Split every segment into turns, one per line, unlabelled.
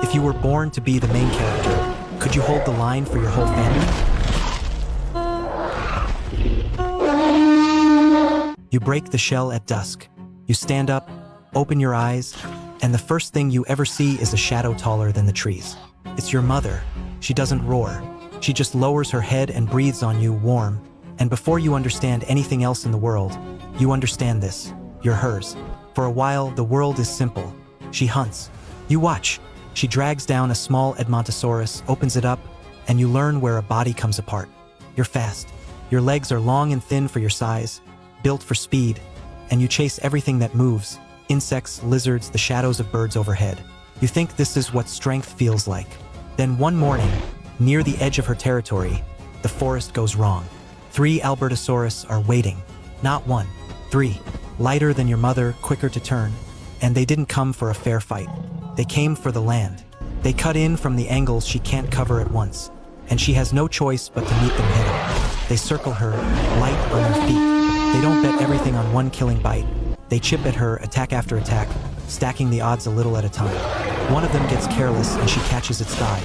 If you were born to be the main character, could you hold the line for your whole family? You break the shell at dusk. You stand up, open your eyes, and the first thing you ever see is a shadow taller than the trees. It's your mother. She doesn't roar. She just lowers her head and breathes on you warm. And before you understand anything else in the world, you understand this. You're hers. For a while, the world is simple. She hunts. You watch. She drags down a small Edmontosaurus, opens it up, and you learn where a body comes apart. You're fast. Your legs are long and thin for your size, built for speed, and you chase everything that moves, insects, lizards, the shadows of birds overhead. You think this is what strength feels like. Then one morning, near the edge of her territory, the forest goes wrong. 3 Albertosaurus are waiting. Not 1, 3. Lighter than your mother, quicker to turn. And they didn't come for a fair fight. They came for the land. They cut in from the angles she can't cover at once. And she has no choice but to meet them head on. They circle her, light on their feet. They don't bet everything on one killing bite. They chip at her, attack after attack, stacking the odds a little at a time. One of them gets careless and she catches its thigh.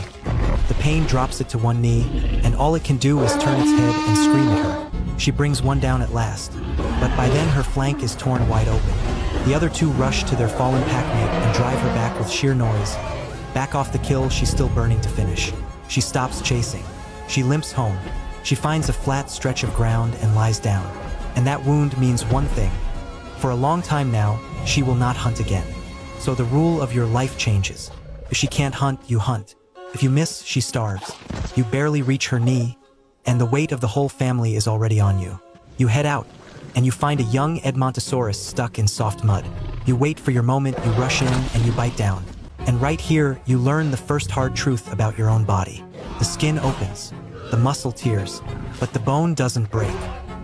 The pain drops it to one knee, and all it can do is turn its head and scream at her. She brings one down at last, but by then her flank is torn wide open. The other 2 rush to their fallen packmate and drive her back with sheer noise. Back off the kill, she's still burning to finish. She stops chasing. She limps home. She finds a flat stretch of ground and lies down. And that wound means one thing. For a long time now, she will not hunt again. So the rule of your life changes. If she can't hunt, you hunt. If you miss, she starves. You barely reach her knee, and the weight of the whole family is already on you. You head out, and you find a young Edmontosaurus stuck in soft mud. You wait for your moment, you rush in, and you bite down. And right here, you learn the first hard truth about your own body. The skin opens, the muscle tears, but the bone doesn't break.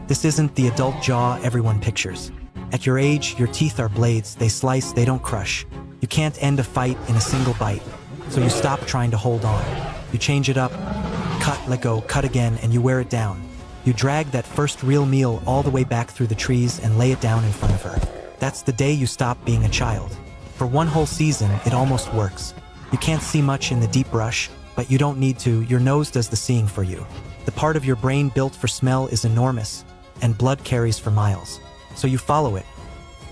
This isn't the adult jaw everyone pictures. At your age, your teeth are blades. They slice, they don't crush. You can't end a fight in a single bite, so you stop trying to hold on. You change it up, cut, let go, cut again, and you wear it down. You drag that first real meal all the way back through the trees and lay it down in front of her. That's the day you stop being a child. For one whole season, it almost works. You can't see much in the deep brush, but you don't need to. Your nose does the seeing for you. The part of your brain built for smell is enormous, and blood carries for miles. So you follow it.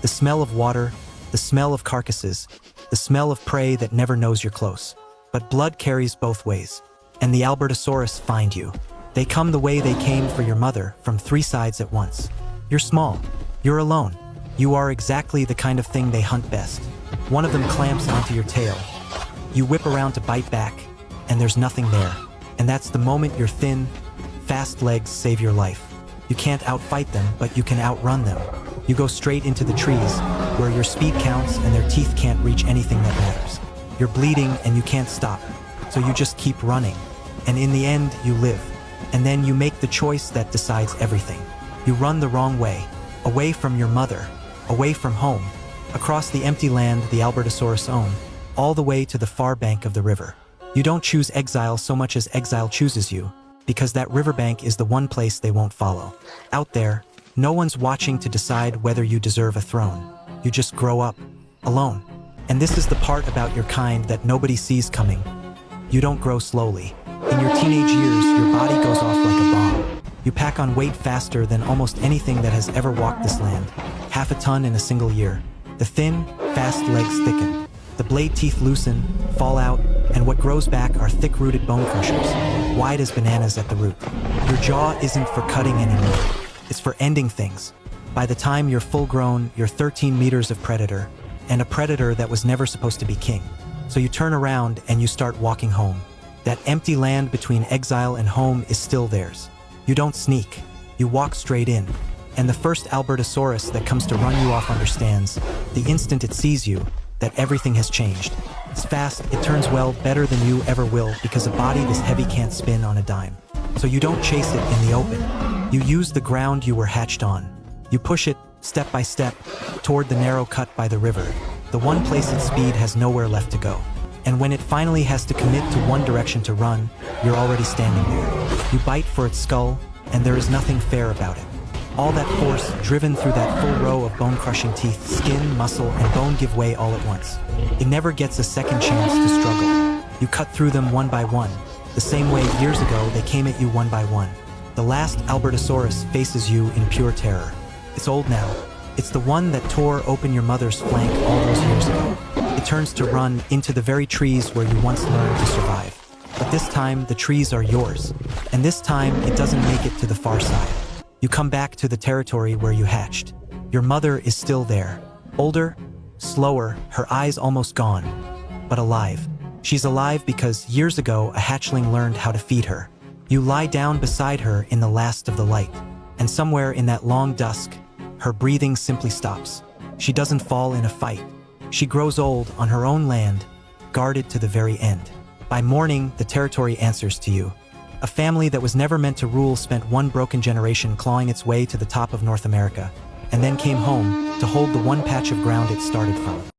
The smell of water, the smell of carcasses, the smell of prey that never knows you're close. But blood carries both ways, and the Albertosaurus find you. They come the way they came for your mother, from 3 sides at once. You're small. You're alone. You are exactly the kind of thing they hunt best. One of them clamps onto your tail. You whip around to bite back, and there's nothing there. And that's the moment your thin, fast legs save your life. You can't outfight them, but you can outrun them. You go straight into the trees, where your speed counts and their teeth can't reach anything that matters. You're bleeding and you can't stop, so you just keep running. And in the end, you live. And then you make the choice that decides everything. You run the wrong way, away from your mother, away from home, across the empty land the Albertosaurus own, all the way to the far bank of the river. You don't choose exile so much as exile chooses you, because that riverbank is the one place they won't follow. Out there, no one's watching to decide whether you deserve a throne. You just grow up, alone. And this is the part about your kind that nobody sees coming. You don't grow slowly. In your teenage years, your body goes off like a bomb. You pack on weight faster than almost anything that has ever walked this land. 1/2 ton in a single year. The thin, fast legs thicken. The blade teeth loosen, fall out, and what grows back are thick-rooted bone crushers, wide as bananas at the root. Your jaw isn't for cutting anymore. It's for ending things. By the time you're full-grown, you're 13 meters of predator, and a predator that was never supposed to be king. So you turn around and you start walking home. That empty land between exile and home is still theirs. You don't sneak. You walk straight in. And the first Albertosaurus that comes to run you off understands, the instant it sees you, that everything has changed. It's fast, it turns well, better than you ever will, because a body this heavy can't spin on a dime. So you don't chase it in the open. You use the ground you were hatched on. You push it, step by step, toward the narrow cut by the river, the one place its speed has nowhere left to go. And when it finally has to commit to one direction to run, you're already standing there. You bite for its skull, and there is nothing fair about it. All that force, driven through that full row of bone-crushing teeth, skin, muscle, and bone give way all at once. It never gets a second chance to struggle. You cut through them one by one, the same way years ago they came at you one by one. The last Albertosaurus faces you in pure terror. It's old now. It's the one that tore open your mother's flank all those years ago. It turns to run into the very trees where you once learned to survive. But this time, the trees are yours. And this time, it doesn't make it to the far side. You come back to the territory where you hatched. Your mother is still there. Older, slower, her eyes almost gone, but alive. She's alive because years ago, a hatchling learned how to feed her. You lie down beside her in the last of the light. And somewhere in that long dusk, her breathing simply stops. She doesn't fall in a fight. She grows old on her own land, guarded to the very end. By morning, the territory answers to you. A family that was never meant to rule spent one broken generation clawing its way to the top of North America, and then came home to hold the one patch of ground it started from.